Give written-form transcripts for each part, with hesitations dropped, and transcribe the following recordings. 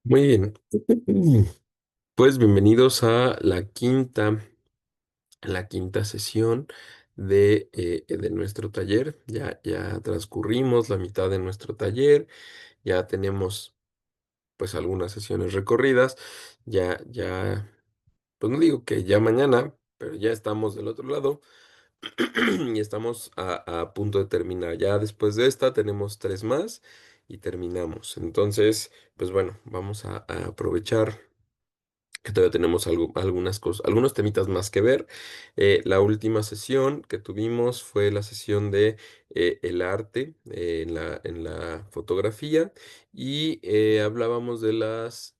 Muy bien. Pues bienvenidos a la quinta sesión de nuestro taller. Ya transcurrimos la mitad de nuestro taller, ya tenemos pues algunas sesiones recorridas, ya, pues no digo que ya mañana, pero ya estamos del otro lado y estamos a punto de terminar. Ya después de esta tenemos tres más y terminamos. Entonces, pues bueno, vamos a aprovechar que todavía tenemos algunas cosas, algunos temitas más que ver. La última sesión que tuvimos fue la sesión de el arte en la fotografía y hablábamos de las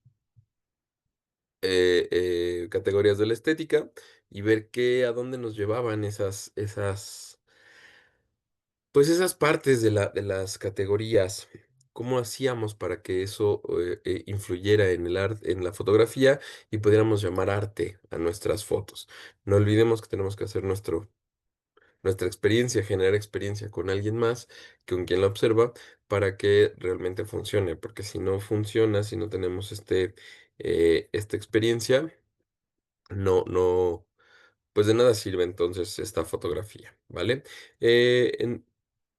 categorías de la estética y ver a dónde nos llevaban pues esas partes de las categorías, ¿cómo hacíamos para que eso influyera en el arte, en la fotografía y pudiéramos llamar arte a nuestras fotos? No olvidemos que tenemos que hacer nuestra experiencia, generar experiencia con alguien más, con quien la observa, para que realmente funcione, porque si no funciona, si no tenemos esta experiencia, no. Pues de nada sirve entonces esta fotografía, ¿vale?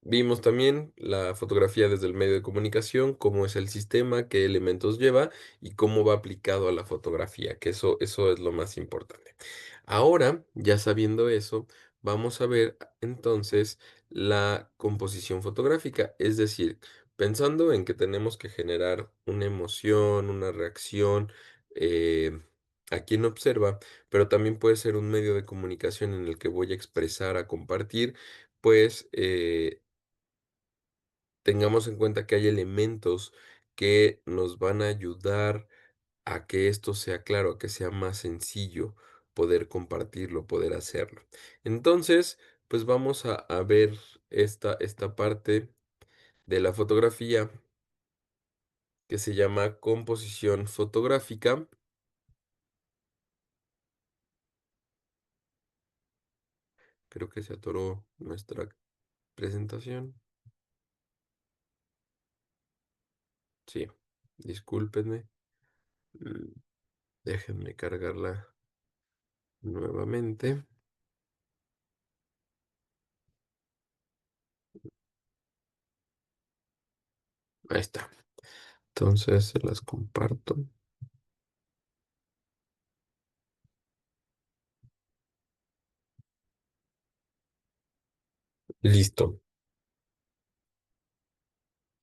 Vimos también la fotografía desde el medio de comunicación, cómo es el sistema, qué elementos lleva y cómo va aplicado a la fotografía, que eso es lo más importante. Ahora, ya sabiendo eso, vamos a ver entonces la composición fotográfica, es decir, pensando en que tenemos que generar una emoción, una reacción a quien observa, pero también puede ser un medio de comunicación en el que voy a expresar, a compartir, pues tengamos en cuenta que hay elementos que nos van a ayudar a que esto sea claro, a que sea más sencillo poder compartirlo, poder hacerlo. Entonces, pues vamos a ver esta parte de la fotografía que se llama composición fotográfica. Creo que se atoró nuestra presentación. Sí, discúlpenme. Mm, Déjenme cargarla nuevamente. Ahí está. Entonces se las comparto. Listo.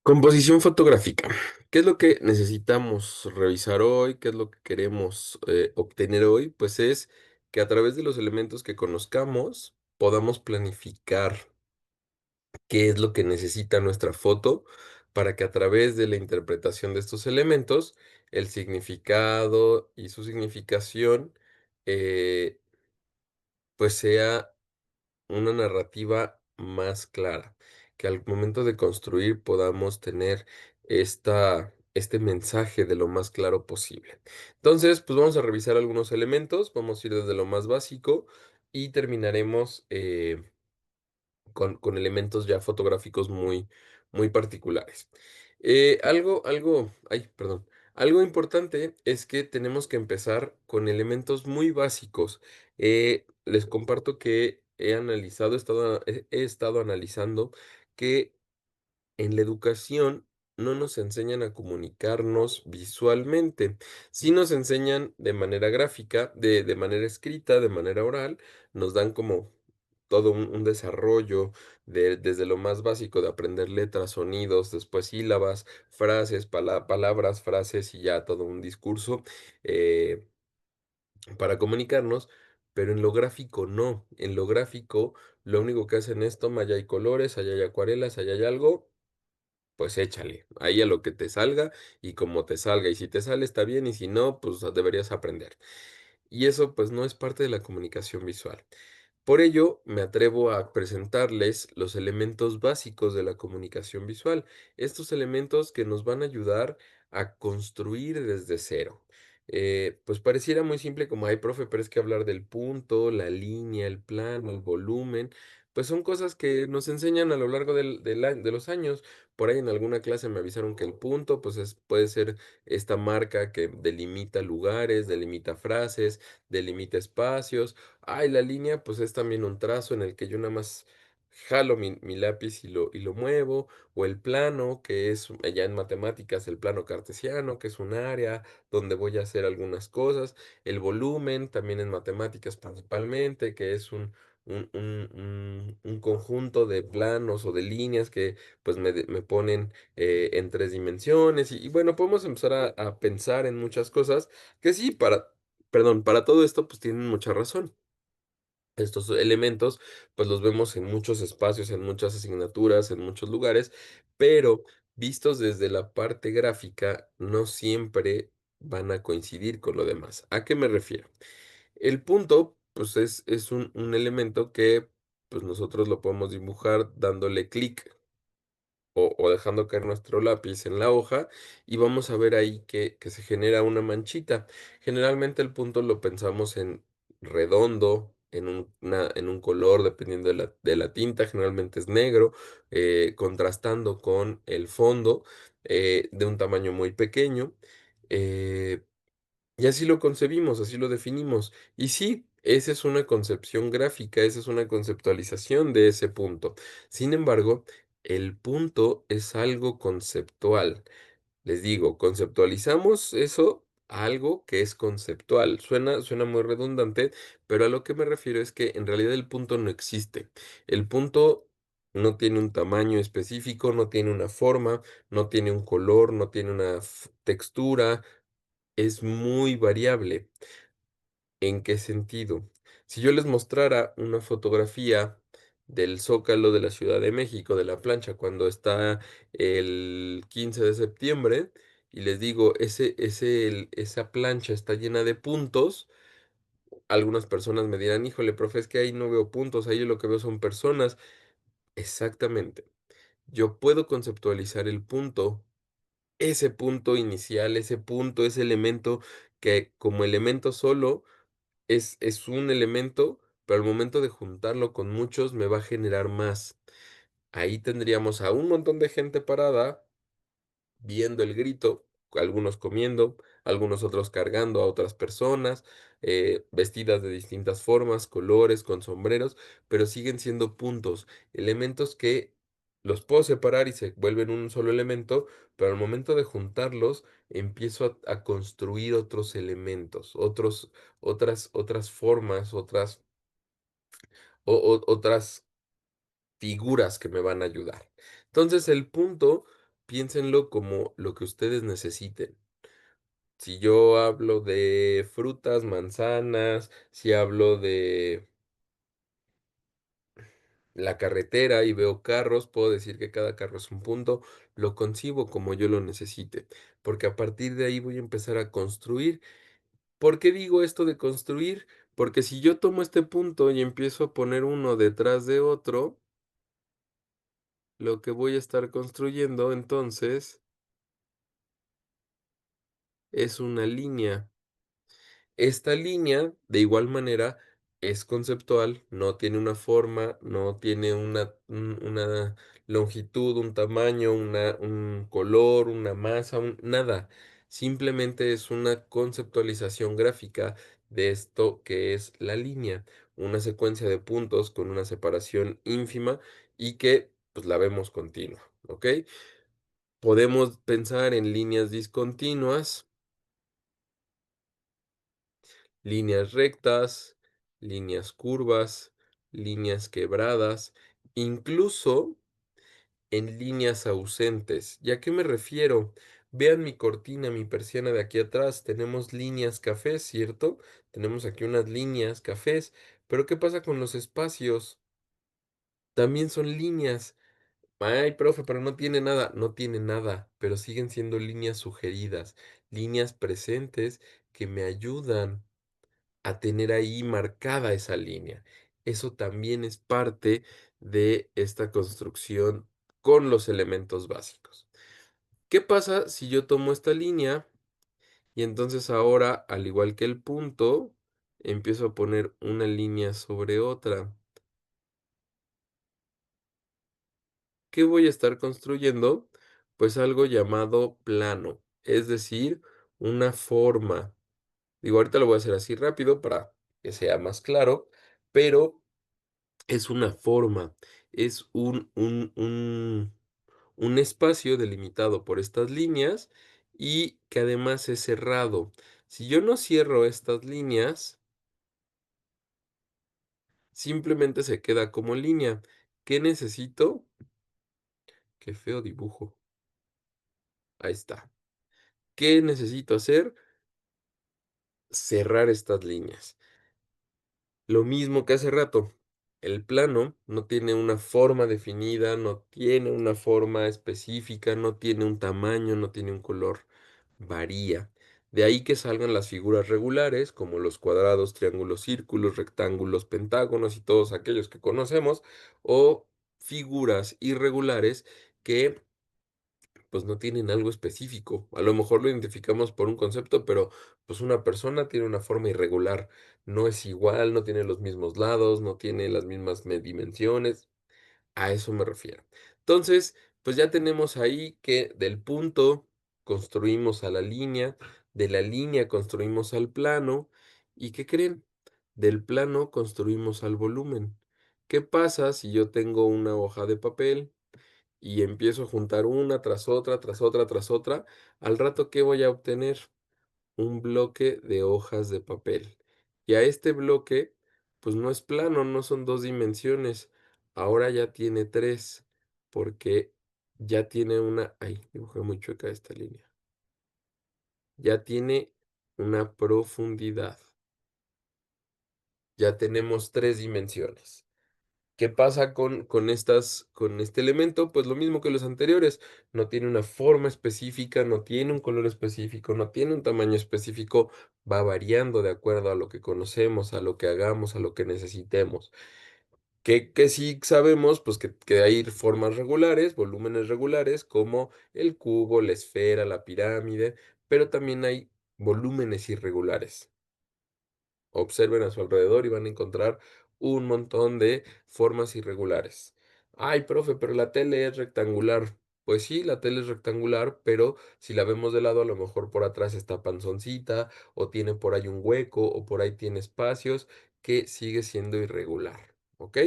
Composición fotográfica. ¿Qué es lo que necesitamos revisar hoy? ¿Qué es lo que queremos obtener hoy? Pues es que a través de los elementos que conozcamos podamos planificar qué es lo que necesita nuestra foto para que a través de la interpretación de estos elementos, el significado y su significación, eh, pues sea una narrativa más clara, que al momento de construir podamos tener este mensaje de lo más claro posible. Entonces, pues vamos a revisar algunos elementos, vamos a ir desde lo más básico y terminaremos con elementos ya fotográficos muy particulares. Algo importante es que tenemos que empezar con elementos muy básicos. Les comparto que he estado analizando que en la educación no nos enseñan a comunicarnos visualmente, sí nos enseñan de manera gráfica, de manera escrita, de manera oral, nos dan como todo un desarrollo desde lo más básico de aprender letras, sonidos, después sílabas, frases, palabras, frases y ya todo un discurso eh, para comunicarnos, pero en lo gráfico no. En lo gráfico lo único que hacen es toma, allá hay colores, allá hay acuarelas, allá hay algo, pues échale, ahí a lo que te salga y como te salga. Y si te sale está bien y si no, pues deberías aprender. Y eso pues no es parte de la comunicación visual. Por ello, me atrevo a presentarles los elementos básicos de la comunicación visual, estos elementos que nos van a ayudar a construir desde cero. Pues pareciera muy simple como, ay, profe, pero es que hablar del punto, la línea, el plano, el volumen, pues son cosas que nos enseñan a lo largo de los años. Por ahí en alguna clase me avisaron que el punto, pues puede ser esta marca que delimita lugares, delimita frases, delimita espacios. Ah, y la línea, pues es también un trazo en el que yo nada más jalo mi lápiz y lo muevo, o el plano, que es ya en matemáticas, el plano cartesiano, que es un área donde voy a hacer algunas cosas, el volumen, también en matemáticas principalmente, que es un conjunto de planos o de líneas que pues me ponen en tres dimensiones, y bueno, podemos empezar a pensar en muchas cosas que sí, perdón, para todo esto pues tienen mucha razón. Estos elementos, pues los vemos en muchos espacios, en muchas asignaturas, en muchos lugares, pero vistos desde la parte gráfica, no siempre van a coincidir con lo demás. ¿A qué me refiero? El punto, pues es un elemento que pues nosotros lo podemos dibujar dándole clic o dejando caer nuestro lápiz en la hoja, y vamos a ver ahí que se genera una manchita. Generalmente el punto lo pensamos en redondo, en un color, dependiendo de la tinta, generalmente es negro, contrastando con el fondo, de un tamaño muy pequeño. eh, y así lo concebimos, así lo definimos. Y sí, esa es una concepción gráfica, esa es una conceptualización de ese punto. Sin embargo, el punto es algo conceptual. Les digo, conceptualizamos eso a algo que es conceptual. Suena muy redundante, pero a lo que me refiero es que en realidad el punto no existe. El punto no tiene un tamaño específico, no tiene una forma, no tiene un color, no tiene una textura, es muy variable. ¿En qué sentido? Si yo les mostrara una fotografía del Zócalo de la Ciudad de México, de la plancha, cuando está el 15 de septiembre, y les digo, esa plancha está llena de puntos, algunas personas me dirán, híjole, profe, es que ahí no veo puntos, ahí lo que veo son personas. Exactamente. Yo puedo conceptualizar el punto, ese punto inicial, ese punto, ese elemento que como elemento solo es un elemento, pero al momento de juntarlo con muchos me va a generar más. Ahí tendríamos a un montón de gente parada viendo el grito, algunos comiendo, algunos otros cargando a otras personas, vestidas de distintas formas, colores, con sombreros, pero siguen siendo puntos, elementos que los puedo separar y se vuelven un solo elemento, pero al momento de juntarlos empiezo a construir otros elementos, otras formas, otras figuras que me van a ayudar. Entonces, el punto, piénsenlo como lo que ustedes necesiten. Si yo hablo de frutas, manzanas, si hablo de la carretera y veo carros, puedo decir que cada carro es un punto, lo concibo como yo lo necesite, porque a partir de ahí voy a empezar a construir. ¿Por qué digo esto de construir? Porque si yo tomo este punto y empiezo a poner uno detrás de otro, lo que voy a estar construyendo entonces es una línea. Esta línea, de igual manera, es conceptual, no tiene una forma, no tiene una longitud, un tamaño, un color, una masa, nada. Simplemente es una conceptualización gráfica de esto que es la línea, una secuencia de puntos con una separación ínfima y que pues la vemos continua, ¿ok? Podemos pensar en líneas discontinuas, líneas rectas, líneas curvas, líneas quebradas, incluso en líneas ausentes. ¿Y a qué me refiero? Vean mi cortina, mi persiana de aquí atrás. Tenemos líneas cafés, ¿cierto? Tenemos aquí unas líneas cafés. Pero ¿qué pasa con los espacios? También son líneas. Ay, profe, pero no tiene nada. No tiene nada, pero siguen siendo líneas sugeridas, líneas presentes que me ayudan a tener ahí marcada esa línea. Eso también es parte de esta construcción con los elementos básicos. ¿Qué pasa si yo tomo esta línea y entonces ahora, al igual que el punto, empiezo a poner una línea sobre otra? ¿qué voy a estar construyendo? Pues algo llamado plano, es decir, una forma. Digo, ahorita lo voy a hacer así rápido para que sea más claro, pero es una forma, es un espacio delimitado por estas líneas y que además es cerrado. Si yo no cierro estas líneas, simplemente se queda como línea. ¿Qué necesito? Qué feo dibujo. Ahí está. ¿Qué necesito hacer? Cerrar estas líneas. Lo mismo que hace rato. El plano no tiene una forma definida, no tiene una forma específica, no tiene un tamaño, no tiene un color. Varía. De ahí que salgan las figuras regulares, como los cuadrados, triángulos, círculos, rectángulos, pentágonos y todos aquellos que conocemos, o figuras irregulares que pues no tienen algo específico. A lo mejor lo identificamos por un concepto, pero pues una persona tiene una forma irregular, no es igual, no tiene los mismos lados, no tiene las mismas dimensiones. A eso me refiero. Entonces, pues ya tenemos ahí que del punto construimos a la línea, de la línea construimos al plano, ¿y qué creen? Del plano construimos al volumen. ¿Qué pasa si yo tengo una hoja de papel y empiezo a juntar una tras otra, tras otra, tras otra? Al rato, ¿qué voy a obtener? Un bloque de hojas de papel. Y a este bloque, pues no es plano, no son dos dimensiones. Ahora ya tiene tres, porque ya tiene una... Ay, dibujé muy chueca esta línea. Ya tiene una profundidad. Ya tenemos tres dimensiones. ¿Qué pasa con este elemento? Pues lo mismo que los anteriores, no tiene una forma específica, no tiene un color específico, no tiene un tamaño específico, va variando de acuerdo a lo que conocemos, a lo que hagamos, a lo que necesitemos. Que sí sabemos, pues que hay formas regulares, volúmenes regulares, como el cubo, la esfera, la pirámide, pero también hay volúmenes irregulares. Observen a su alrededor y van a encontrar un montón de formas irregulares. Ay, profe, pero la tele es rectangular. Pues sí, la tele es rectangular, pero si la vemos de lado, a lo mejor por atrás está panzoncita, o tiene por ahí un hueco, o por ahí tiene espacios, que sigue siendo irregular. ¿Ok?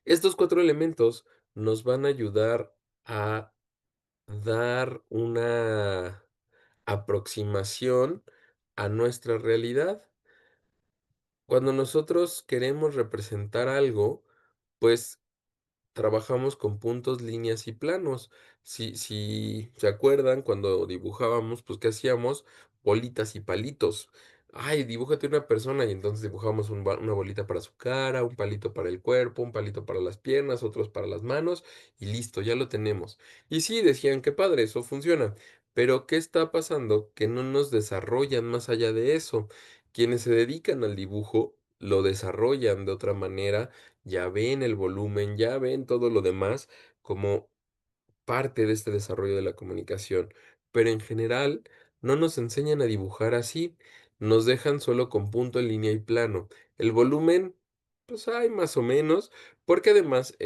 Estos cuatro elementos nos van a ayudar a dar una aproximación a nuestra realidad. Cuando nosotros queremos representar algo, pues trabajamos con puntos, líneas y planos. Si se acuerdan, cuando dibujábamos, pues, ¿qué hacíamos? Bolitas y palitos. Ay, dibújate una persona, y entonces dibujamos una bolita para su cara, un palito para el cuerpo, un palito para las piernas, otros para las manos, y listo, ya lo tenemos. Y sí, decían, qué padre, eso funciona. Pero, ¿qué está pasando? Que no nos desarrollan más allá de eso. Quienes se dedican al dibujo lo desarrollan de otra manera, ya ven el volumen, ya ven todo lo demás como parte de este desarrollo de la comunicación. Pero en general no nos enseñan a dibujar así, nos dejan solo con punto, línea y plano. El volumen, pues hay más o menos, porque además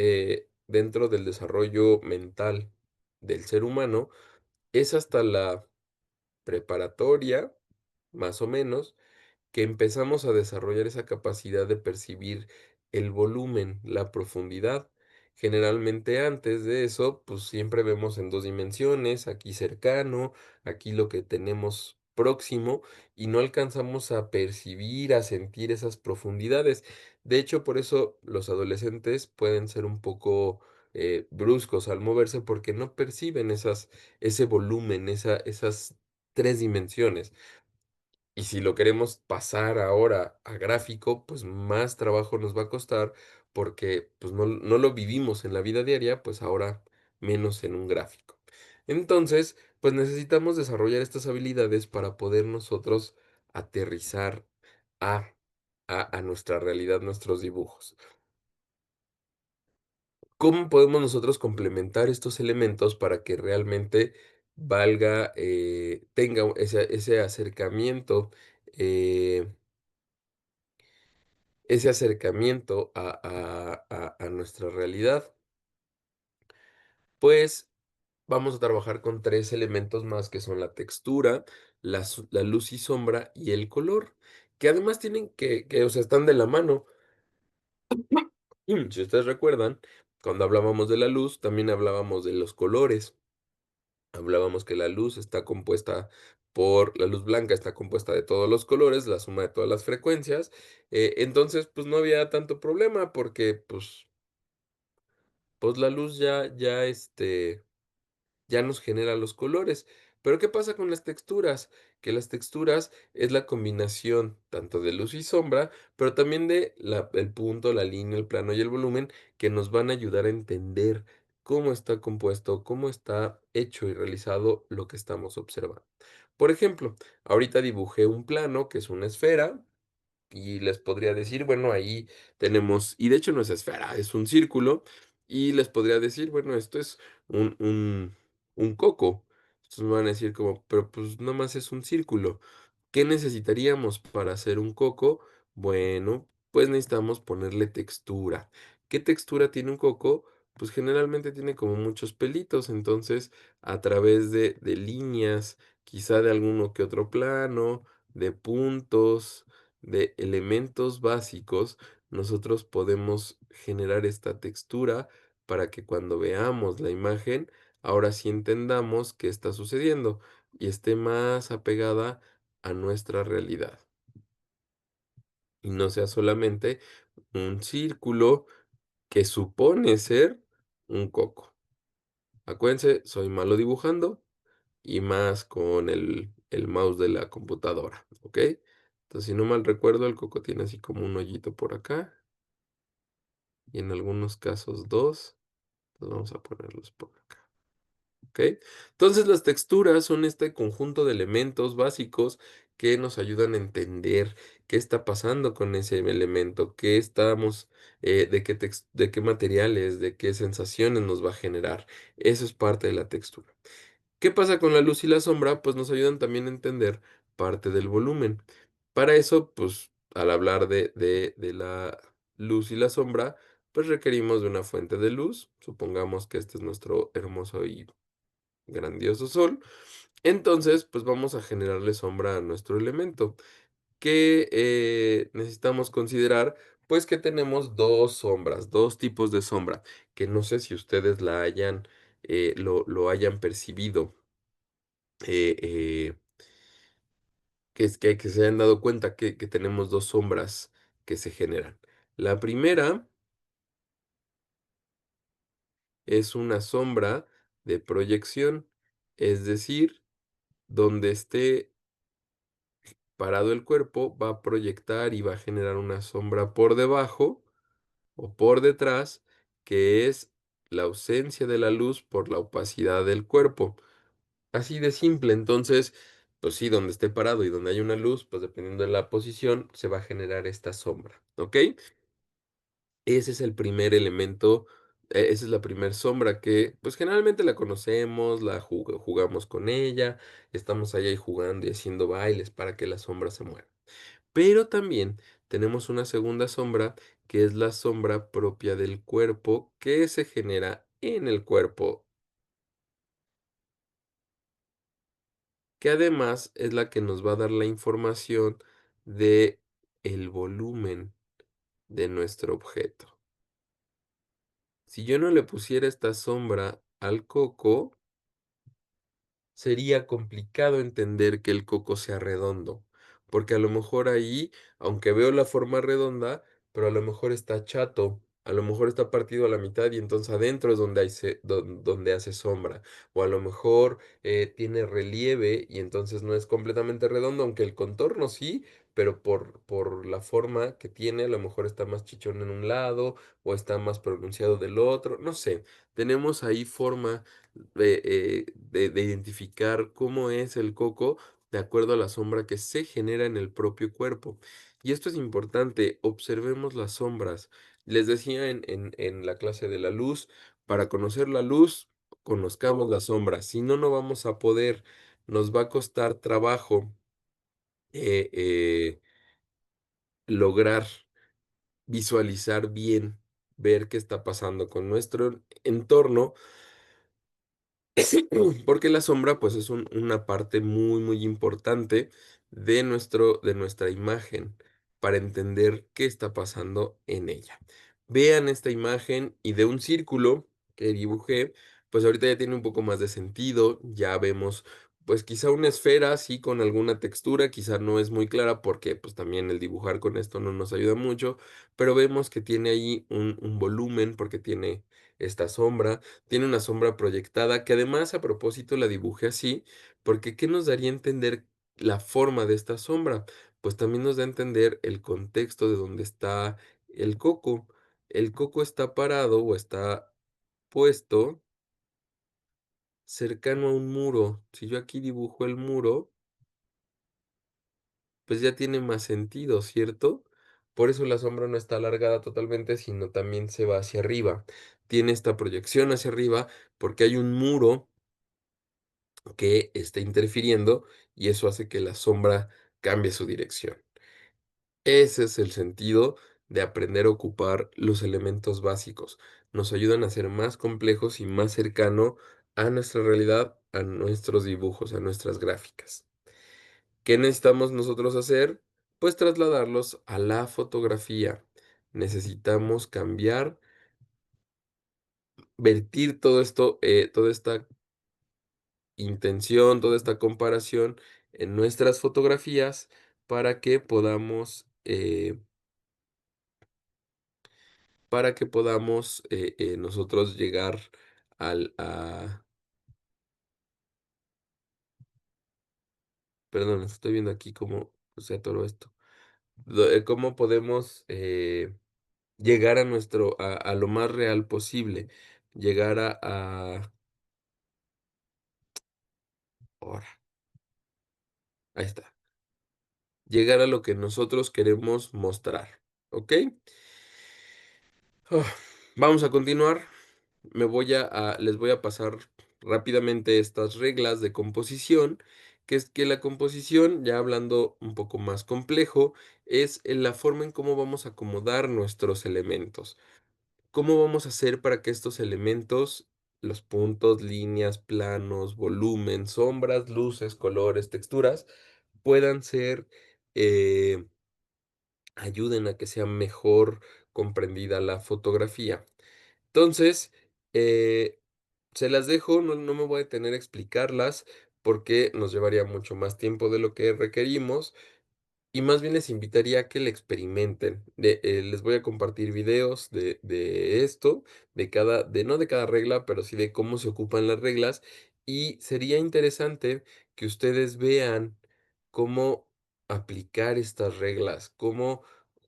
dentro del desarrollo mental del ser humano es hasta la preparatoria, más o menos, que empezamos a desarrollar esa capacidad de percibir el volumen, la profundidad. Generalmente antes de eso, pues siempre vemos en dos dimensiones, aquí cercano, aquí lo que tenemos próximo, y no alcanzamos a percibir, a sentir esas profundidades. De hecho, por eso los adolescentes pueden ser un poco bruscos al moverse porque no perciben ese volumen, esas tres dimensiones. Y si lo queremos pasar ahora a gráfico, pues más trabajo nos va a costar porque pues no lo vivimos en la vida diaria, pues ahora menos en un gráfico. Entonces, pues necesitamos desarrollar estas habilidades para poder nosotros aterrizar a, a nuestra realidad, nuestros dibujos. ¿Cómo podemos nosotros complementar estos elementos para que realmente valga, tenga ese acercamiento? eh, ese acercamiento a nuestra realidad. pues vamos a trabajar con 3 elementos más, que son la textura, la luz y sombra y el color, que además tienen o sea, están de la mano. Si ustedes recuerdan, cuando hablábamos de la luz, también hablábamos de los colores. Hablábamos que la luz blanca está compuesta de todos los colores, la suma de todas las frecuencias. Entonces, pues, no había tanto problema porque, pues, la luz ya nos genera los colores. Pero, ¿qué pasa con las texturas? Que las texturas es la combinación tanto de luz y sombra, pero también de el punto, la línea, el plano y el volumen, que nos van a ayudar a entender cómo está compuesto, cómo está hecho y realizado lo que estamos observando. Por ejemplo, ahorita dibujé un plano que es una esfera, y les podría decir, bueno, ahí tenemos, y de hecho no es esfera, es un círculo, y les podría decir, bueno, esto es un coco. Entonces me van a decir como, pero pues nomás es un círculo. ¿Qué necesitaríamos para hacer un coco? Bueno, pues necesitamos ponerle textura. ¿Qué textura tiene un coco? Pues generalmente tiene como muchos pelitos, entonces a través de líneas, quizá de alguno que otro plano, de puntos, de elementos básicos, nosotros podemos generar esta textura para que cuando veamos la imagen, ahora sí entendamos qué está sucediendo y esté más apegada a nuestra realidad. Y no sea solamente un círculo que supone ser un coco. Acuérdense, soy malo dibujando y más con el mouse de la computadora, ¿ok? Entonces, si no mal recuerdo, el coco tiene así como un hoyito por acá y en algunos casos dos. Entonces vamos a ponerlos por acá. ¿Ok? Entonces las texturas son este conjunto de elementos básicos que nos ayudan a entender qué está pasando con ese elemento, de qué materiales, de qué sensaciones nos va a generar. Eso es parte de la textura. ¿Qué pasa con la luz y la sombra? Pues nos ayudan también a entender parte del volumen. Para eso, pues al hablar de la luz y la sombra, pues requerimos de una fuente de luz. Supongamos que este es nuestro hermoso y grandioso sol. Entonces, pues vamos a generarle sombra a nuestro elemento. Que necesitamos considerar, pues que tenemos dos sombras, dos tipos de sombra, que no sé si ustedes lo hayan percibido, eh, eh, que se hayan dado cuenta que tenemos dos sombras que se generan. La primera es una sombra de proyección, es decir, donde esté parado el cuerpo, va a proyectar y va a generar una sombra por debajo o por detrás, que es la ausencia de la luz por la opacidad del cuerpo. Así de simple. Entonces, pues sí, donde esté parado y donde hay una luz, pues dependiendo de la posición, se va a generar esta sombra, ¿ok? Ese es el primer elemento, esa es la primer sombra que, pues generalmente la conocemos, jugamos con ella, estamos ahí jugando y haciendo bailes para que la sombra se mueva. Pero también tenemos una segunda sombra, que es la sombra propia del cuerpo, que se genera en el cuerpo, que además es la que nos va a dar la información de el volumen de nuestro objeto. Si yo no le pusiera esta sombra al coco, sería complicado entender que el coco sea redondo, porque a lo mejor ahí, aunque veo la forma redonda, pero a lo mejor está chato, a lo mejor está partido a la mitad y entonces adentro es donde donde hace sombra, o a lo mejor tiene relieve y entonces no es completamente redondo, aunque el contorno sí, pero por la forma que tiene, a lo mejor está más chichón en un lado o está más pronunciado del otro, no sé, tenemos ahí forma de identificar cómo es el coco de acuerdo a la sombra que se genera en el propio cuerpo. Y esto es importante, observemos las sombras. Les decía en la clase de la luz, para conocer la luz, conozcamos la sombra. Si no, no vamos a poder, nos va a costar trabajo eh, eh, lograr visualizar bien, ver qué está pasando con nuestro entorno Porque la sombra, pues, es una parte muy, muy importante de nuestra imagen, para entender qué está pasando en ella. Vean esta imagen y de un círculo que dibujé, pues, ahorita ya tiene un poco más de sentido, ya vemos, pues, quizá una esfera, sí, con alguna textura, quizá no es muy clara porque, pues, también el dibujar con esto no nos ayuda mucho, pero vemos que tiene ahí un volumen, porque tiene esta sombra, tiene una sombra proyectada, que además, a propósito, la dibujé así, porque ¿qué nos daría a entender la forma de esta sombra? Pues también nos da a entender el contexto de donde está el coco. El coco está parado o está puesto cercano a un muro. Si yo aquí dibujo el muro, pues ya tiene más sentido, ¿cierto? Por eso la sombra no está alargada totalmente, sino también se va hacia arriba. Tiene esta proyección hacia arriba porque hay un muro que esté interfiriendo y eso hace que la sombra cambie su dirección. Ese es el sentido de aprender a ocupar los elementos básicos. Nos ayudan a ser más complejos y más cercano a nuestra realidad, a nuestros dibujos, a nuestras gráficas. ¿Qué necesitamos nosotros hacer? Pues trasladarlos a la fotografía. Necesitamos cambiar, vertir todo esto, toda esta intención, toda esta comparación en nuestras fotografías para que podamos nosotros llegar perdón, estoy viendo aquí cómo se atoró esto. Cómo podemos llegar a a lo más real posible, llegar ahora, ahí está, llegar a lo que nosotros queremos mostrar, ¿ok? Ah, vamos a continuar. Les voy a pasar rápidamente estas reglas de composición, que es que la composición, ya hablando un poco más complejo, es en la forma en cómo vamos a acomodar nuestros elementos. ¿Cómo vamos a hacer para que estos elementos, los puntos, líneas, planos, volumen, sombras, luces, colores, texturas, puedan eh, ayuden a que sea mejor comprendida la fotografía? Entonces, eh, se las dejo, no me voy a detener a explicarlas porque nos llevaría mucho más tiempo de lo que requerimos. Y más bien les invitaría a que le experimenten. Les voy a compartir videos de esto, no de cada regla, pero sí de cómo se ocupan las reglas. Y sería interesante que ustedes vean cómo aplicar estas reglas, cómo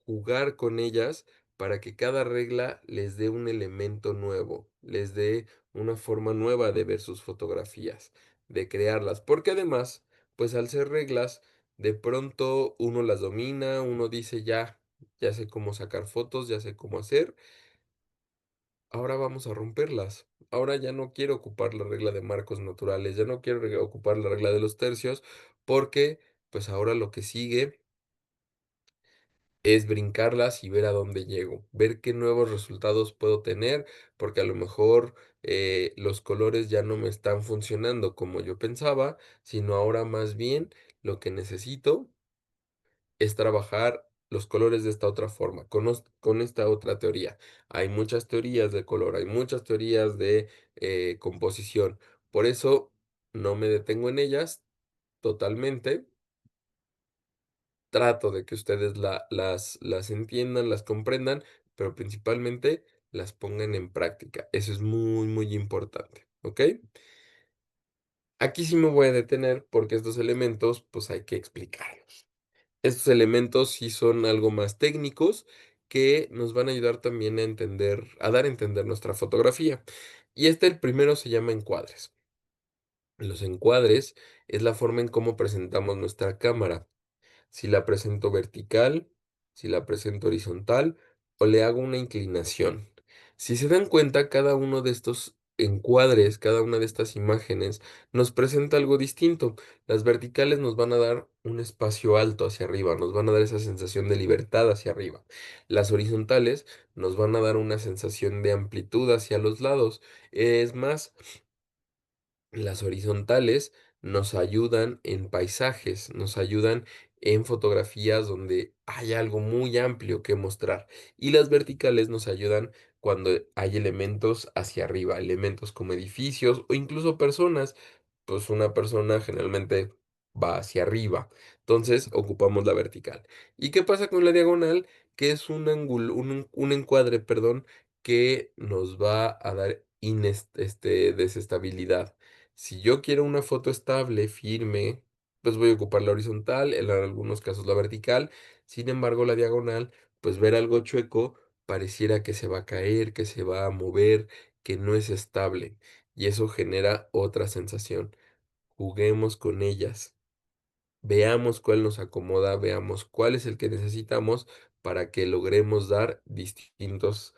jugar con ellas para que cada regla les dé un elemento nuevo, les dé una forma nueva de ver sus fotografías, de crearlas. Porque además, pues al ser reglas, de pronto uno las domina, uno dice ya sé cómo sacar fotos, ya sé cómo hacer, ahora vamos a romperlas. Ahora ya no quiero ocupar la regla de marcos naturales, ya no quiero ocupar la regla de los tercios, porque pues ahora lo que sigue es brincarlas y ver a dónde llego, ver qué nuevos resultados puedo tener, porque a lo mejor los colores ya no me están funcionando como yo pensaba, sino ahora más bien lo que necesito es trabajar los colores de esta otra forma, con esta otra teoría. Hay muchas teorías de color, hay muchas teorías de composición. Por eso no me detengo en ellas totalmente. Trato de que ustedes las entiendan, las comprendan, pero principalmente las pongan en práctica. Eso es muy, muy importante. ¿Ok? Aquí sí me voy a detener porque estos elementos, pues hay que explicarlos. Estos elementos sí son algo más técnicos que nos van a ayudar también a entender, a dar a entender nuestra fotografía. Y el primero se llama encuadres. Los encuadres es la forma en cómo presentamos nuestra cámara. Si la presento vertical, si la presento horizontal o le hago una inclinación. Si se dan cuenta, cada uno de estos encuadres, cada una de estas imágenes nos presenta algo distinto. Las verticales nos van a dar un espacio alto hacia arriba, nos van a dar esa sensación de libertad hacia arriba. Las horizontales nos van a dar una sensación de amplitud hacia los lados. Es más, Las horizontales nos ayudan en paisajes, nos ayudan en fotografías donde hay algo muy amplio que mostrar. Y las verticales nos ayudan cuando hay elementos hacia arriba, elementos como edificios o incluso personas. Pues una persona generalmente va hacia arriba. Entonces ocupamos la vertical. ¿Y qué pasa con la diagonal? Que es un ángulo, un encuadre, perdón, que nos va a dar desestabilidad. Si yo quiero una foto estable, firme, pues voy a ocupar la horizontal, en algunos casos la vertical. Sin embargo, la diagonal, pues ver algo chueco pareciera que se va a caer, que se va a mover, que no es estable. Y eso genera otra sensación. Juguemos con ellas. Veamos cuál nos acomoda, veamos cuál es el que necesitamos para que logremos dar distintas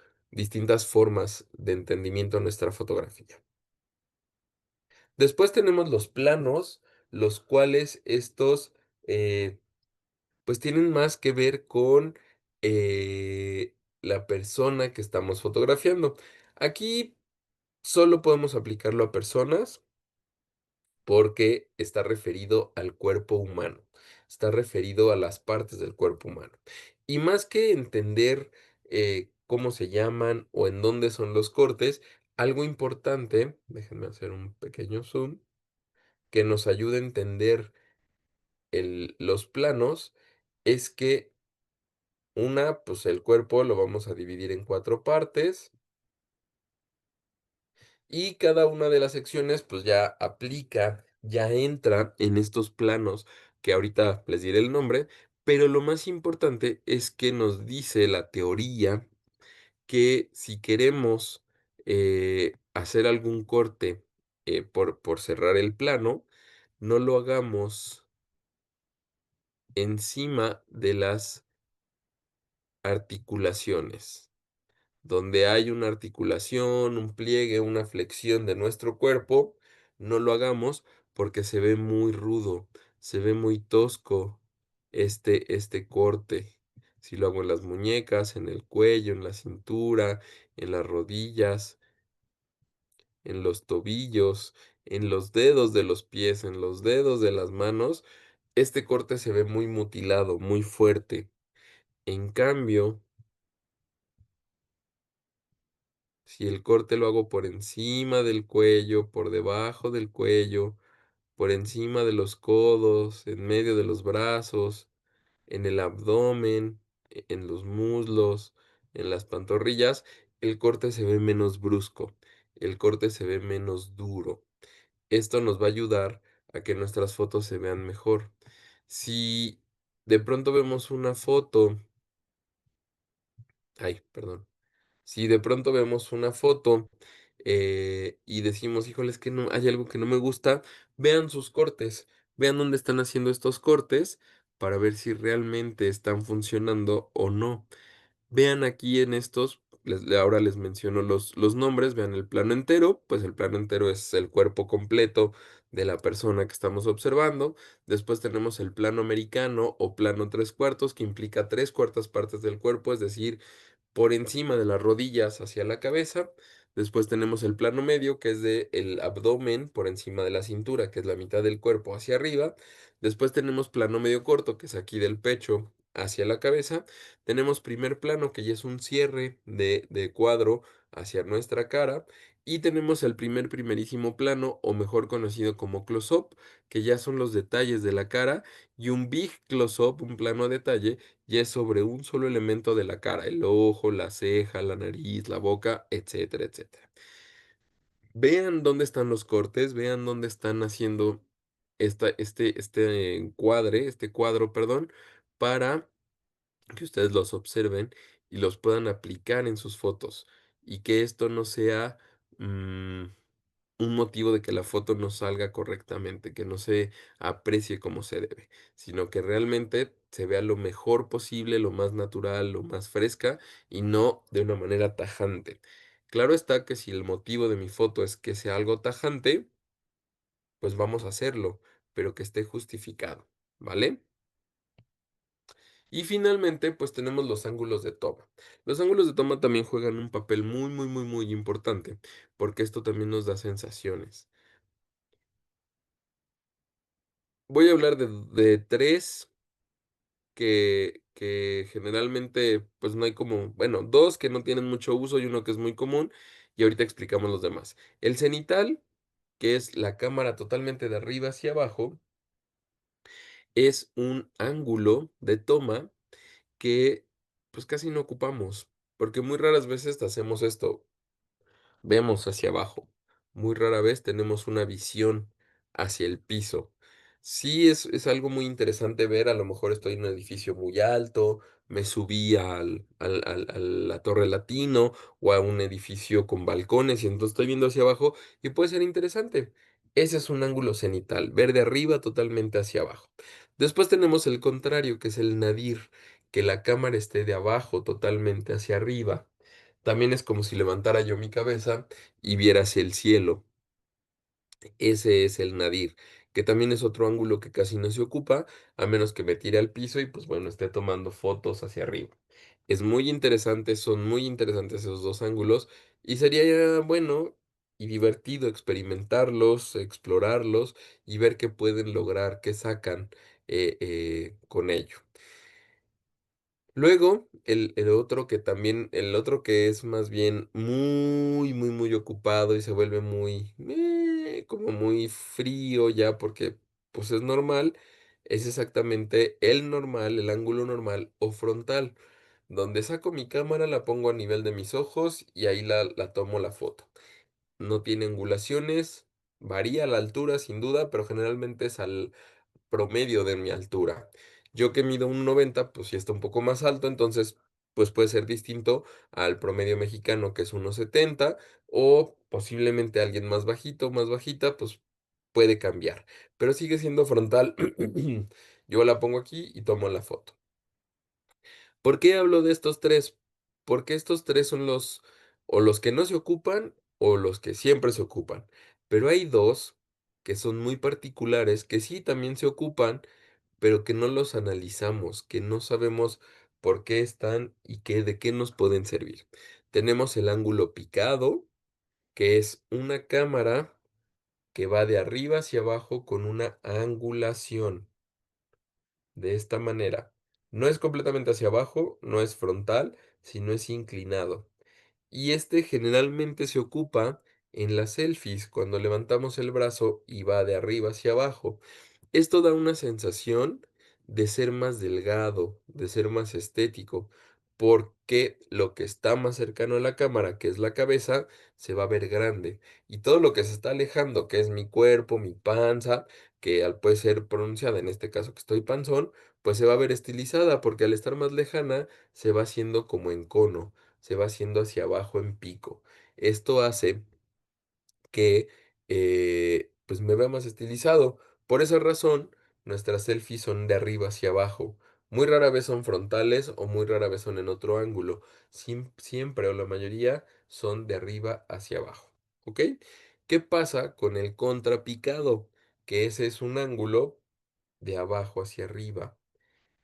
formas de entendimiento a nuestra fotografía. Después tenemos los planos, los cuales estos, eh, pues tienen más que ver con la persona que estamos fotografiando. Aquí solo podemos aplicarlo a personas porque está referido al cuerpo humano, está referido a las partes del cuerpo humano. Y más que entender cómo se llaman o en dónde son los cortes, algo importante, déjenme hacer un pequeño zoom que nos ayude a entender los planos es que pues el cuerpo lo vamos a dividir en cuatro partes y cada una de las secciones pues ya aplica, ya entra en estos planos que ahorita les diré el nombre, pero lo más importante es que nos dice la teoría que si queremos hacer algún corte por cerrar el plano, no lo hagamos encima de las articulaciones. Donde hay una articulación, un pliegue, una flexión de nuestro cuerpo, no lo hagamos porque se ve muy rudo, se ve muy tosco este corte. Si lo hago en las muñecas, en el cuello, en la cintura, en las rodillas, en los tobillos, en los dedos de los pies, en los dedos de las manos, este corte se ve muy mutilado, muy fuerte. En cambio, si el corte lo hago por encima del cuello, por debajo del cuello, por encima de los codos, en medio de los brazos, en el abdomen, en los muslos, en las pantorrillas, el corte se ve menos brusco, el corte se ve menos duro. Esto nos va a ayudar a que nuestras fotos se vean mejor. Si de pronto vemos una foto, ay, perdón. Si de pronto vemos una foto, y decimos: "Híjole, es que no hay algo que no me gusta", vean sus cortes, vean dónde están haciendo estos cortes para ver si realmente están funcionando o no. Vean aquí en estos, ahora les menciono los nombres, vean el plano entero, pues el plano entero es el cuerpo completo de la persona que estamos observando. Después tenemos el plano americano o plano tres cuartos, que implica tres cuartas partes del cuerpo, es decir, por encima de las rodillas hacia la cabeza. Después tenemos el plano medio, que es de el abdomen por encima de la cintura, que es la mitad del cuerpo hacia arriba. Después tenemos plano medio corto, que es aquí del pecho hacia la cabeza. Tenemos primer plano, que ya es un cierre de cuadro hacia nuestra cara. Y tenemos el primerísimo plano, o mejor conocido como close-up, que ya son los detalles de la cara. Y un big close-up, un plano a detalle, y es sobre un solo elemento de la cara, el ojo, la ceja, la nariz, la boca, etcétera, etcétera. Vean dónde están los cortes, vean dónde están haciendo este cuadro, perdón, para que ustedes los observen y los puedan aplicar en sus fotos. Y que esto no sea un motivo de que la foto no salga correctamente, que no se aprecie como se debe, sino que realmente se vea lo mejor posible, lo más natural, lo más fresca y no de una manera tajante. Claro está que si el motivo de mi foto es que sea algo tajante, pues vamos a hacerlo, pero que esté justificado, ¿vale? Y finalmente, pues tenemos los ángulos de toma. Los ángulos de toma también juegan un papel muy, muy, muy, muy importante, porque esto también nos da sensaciones. Voy a hablar de 3 que generalmente, pues, no hay como bueno, 2 que no tienen mucho uso y uno que es muy común, y ahorita explicamos los demás. El cenital, que es la cámara totalmente de arriba hacia abajo, es un ángulo de toma que, pues, casi no ocupamos, porque muy raras veces hacemos esto. Vemos hacia abajo. Muy rara vez tenemos una visión hacia el piso. Sí, es algo muy interesante ver, a lo mejor estoy en un edificio muy alto, me subí a la Torre Latino o a un edificio con balcones y entonces estoy viendo hacia abajo y puede ser interesante. Ese es un ángulo cenital, ver de arriba totalmente hacia abajo. Después tenemos el contrario, que es el nadir, que la cámara esté de abajo totalmente hacia arriba. También es como si levantara yo mi cabeza y viera hacia el cielo. Ese es el nadir, que también es otro ángulo que casi no se ocupa, a menos que me tire al piso y pues bueno, esté tomando fotos hacia arriba. Es muy interesante, son muy interesantes esos dos ángulos y sería bueno y divertido experimentarlos, explorarlos y ver qué pueden lograr, qué sacan con ello. Luego, el otro que también el otro que es más bien muy, muy, muy ocupado y se vuelve muy, como muy frío ya porque, pues, es normal, es exactamente el normal, el ángulo normal o frontal, donde saco mi cámara, la pongo a nivel de mis ojos y ahí la tomo la foto. No tiene angulaciones, varía la altura sin duda, pero generalmente es al promedio de mi altura. Yo que mido 1,90, pues sí está un poco más alto, entonces, pues puede ser distinto al promedio mexicano, que es 1,70, o posiblemente alguien más bajito, más bajita, pues puede cambiar, pero sigue siendo frontal. Yo la pongo aquí y tomo la foto. ¿Por qué hablo de estos 3? Porque estos 3 son o los que no se ocupan o los que siempre se ocupan. Pero hay 2 que son muy particulares, que sí también se ocupan, pero que no los analizamos, que no sabemos por qué están y de qué nos pueden servir. Tenemos el ángulo picado, que es una cámara que va de arriba hacia abajo con una angulación, de esta manera. No es completamente hacia abajo, no es frontal, sino es inclinado. Y este generalmente se ocupa en las selfies, cuando levantamos el brazo y va de arriba hacia abajo. Esto da una sensación de ser más delgado, de ser más estético, porque lo que está más cercano a la cámara, que es la cabeza, se va a ver grande. Y todo lo que se está alejando, que es mi cuerpo, mi panza, que al puede ser pronunciada, en este caso que estoy panzón, pues se va a ver estilizada, porque al estar más lejana, se va haciendo como en cono, se va haciendo hacia abajo en pico. Esto hace que, pues, me vea más estilizado. Por esa razón, nuestras selfies son de arriba hacia abajo. Muy rara vez son frontales o muy rara vez son en otro ángulo. Siempre o la mayoría son de arriba hacia abajo, ¿ok? ¿Qué pasa con el contrapicado? Que ese es un ángulo de abajo hacia arriba.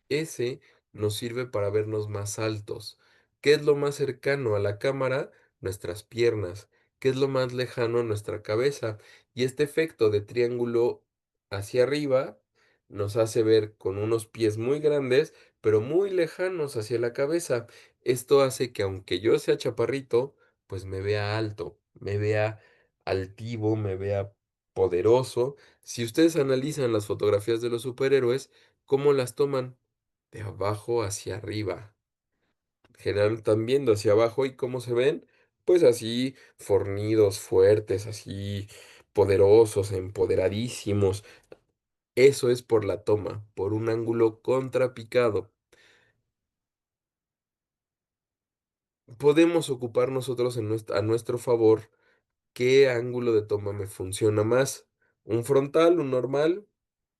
Ese nos sirve para vernos más altos. ¿Qué es lo más cercano a la cámara? Nuestras piernas. ¿Qué es lo más lejano? Nuestra cabeza. Y este efecto de triángulo hacia arriba nos hace ver con unos pies muy grandes, pero muy lejanos hacia la cabeza. Esto hace que aunque yo sea chaparrito, pues me vea alto, me vea altivo, me vea poderoso. Si ustedes analizan las fotografías de los superhéroes, ¿cómo las toman? De abajo hacia arriba. Generalmente están viendo hacia abajo y cómo se ven, pues así fornidos, fuertes, así poderosos, empoderadísimos. Eso es por la toma, por un ángulo contrapicado. Podemos ocupar nosotros a nuestro favor qué ángulo de toma me funciona más. Un frontal, un normal,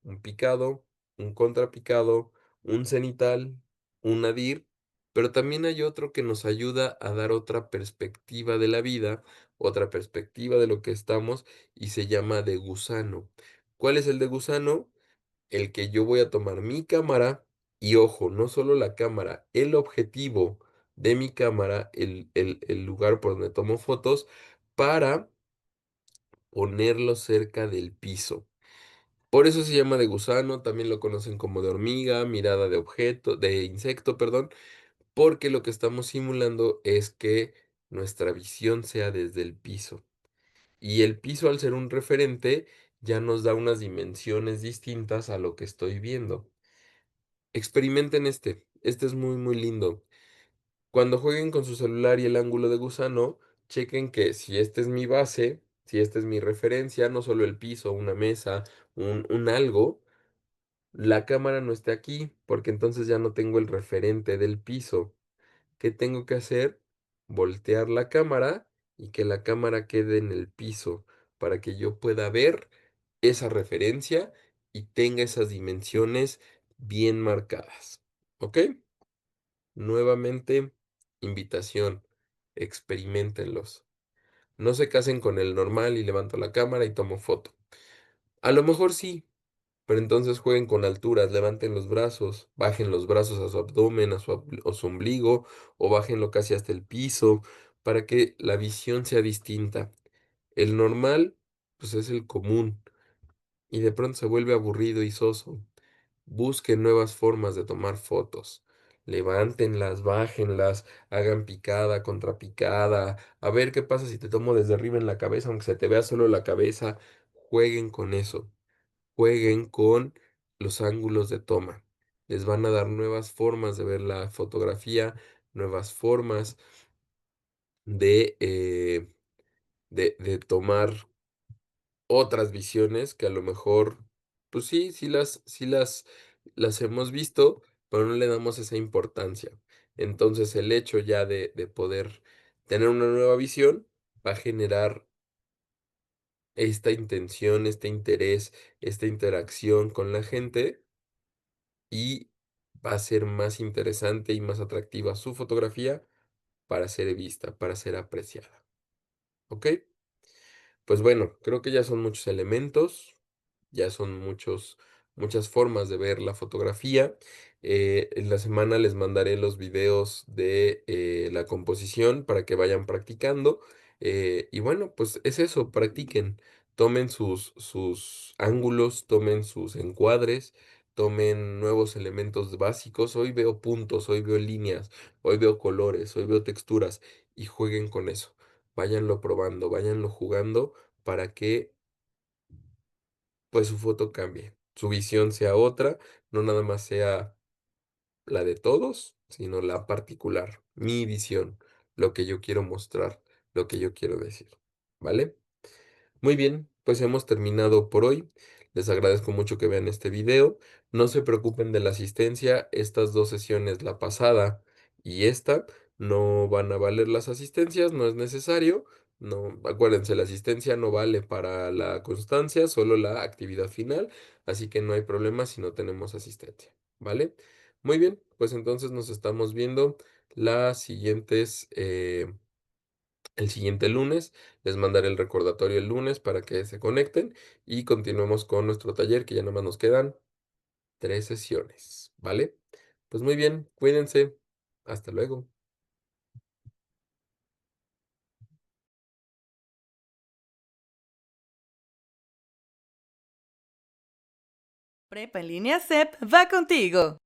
un picado, un contrapicado, un cenital, un nadir, pero también hay otro que nos ayuda a dar otra perspectiva de la vida, otra perspectiva de lo que estamos y se llama de gusano. ¿Cuál es el de gusano? El que yo voy a tomar mi cámara y ojo, no solo la cámara, el objetivo de mi cámara, el lugar por donde tomo fotos, para ponerlo cerca del piso. Por eso se llama de gusano, también lo conocen como de hormiga, mirada de objeto, de insecto, perdón, porque lo que estamos simulando es que nuestra visión sea desde el piso. Y el piso, al ser un referente, ya nos da unas dimensiones distintas a lo que estoy viendo. Experimenten este es muy, muy lindo. Cuando jueguen con su celular y el ángulo de gusano, chequen que si esta es mi base, si esta es mi referencia, no solo el piso, una mesa, un algo, la cámara no esté aquí, porque entonces ya no tengo el referente del piso. ¿Qué tengo que hacer? Voltear la cámara y que la cámara quede en el piso para que yo pueda ver esa referencia y tenga esas dimensiones bien marcadas. ¿Ok? Nuevamente, invitación, experiméntenlos. No se casen con el normal y levanto la cámara y tomo foto. A lo mejor sí, pero entonces jueguen con alturas, levanten los brazos, bajen los brazos a su abdomen, a su ombligo, o bájenlo casi hasta el piso, para que la visión sea distinta. El normal, pues es el común, y de pronto se vuelve aburrido y soso. Busquen nuevas formas de tomar fotos. Levántenlas, bájenlas, hagan picada, contrapicada. A ver qué pasa si te tomo desde arriba en la cabeza, aunque se te vea solo la cabeza. Jueguen con eso. Jueguen con los ángulos de toma. Les van a dar nuevas formas de ver la fotografía, nuevas formas de, de tomar otras visiones que a lo mejor, pues sí, las hemos visto, pero no le damos esa importancia. Entonces, el hecho ya de poder tener una nueva visión va a generar esta intención, este interés, esta interacción con la gente y va a ser más interesante y más atractiva su fotografía para ser vista, para ser apreciada. ¿Ok? Pues bueno, creo que ya son muchos elementos, ya son muchas formas de ver la fotografía. En la semana les mandaré los videos de la composición para que vayan practicando. Y bueno, pues es eso, practiquen. Tomen sus ángulos, tomen sus encuadres, tomen nuevos elementos básicos. Hoy veo puntos, hoy veo líneas, hoy veo colores, hoy veo texturas y jueguen con eso. Váyanlo probando, váyanlo jugando para que pues su foto cambie, su visión sea otra, no nada más sea la de todos, sino la particular, mi visión, lo que yo quiero mostrar, lo que yo quiero decir, ¿vale? Muy bien, pues hemos terminado por hoy. Les agradezco mucho que vean este video. No se preocupen de la asistencia. Estas dos sesiones, la pasada y esta, no van a valer las asistencias, no es necesario. No, acuérdense, la asistencia no vale para la constancia, solo la actividad final, así que no hay problema si no tenemos asistencia, ¿vale? Muy bien, pues entonces nos estamos viendo las siguientes el siguiente lunes. Les mandaré el recordatorio el lunes para que se conecten y continuemos con nuestro taller, que ya nada más nos quedan 3 sesiones, ¿vale? Pues muy bien, cuídense. Hasta luego. Prepa en línea CEP va contigo.